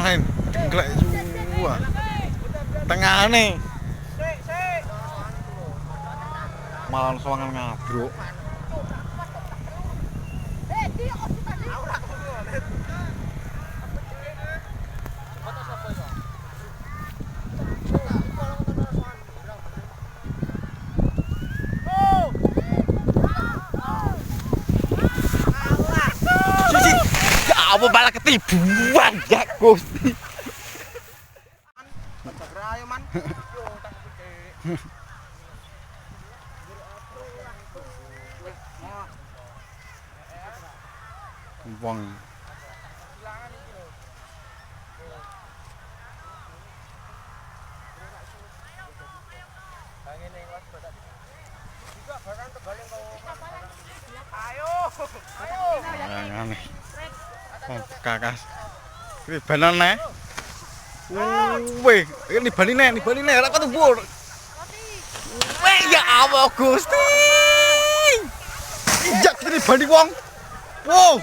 Tengah-tengah jengklek semua. Tengah nih. Malah sowangan ngabruk. Apa bala ketibuan ya Gusti. Ayo man. Wong. Aneh. Oh, kakas. Ini banana. Wih, ini baline, ora ketubur. Wih, ya Allah Gusti. Injak ini bali wong. Wow.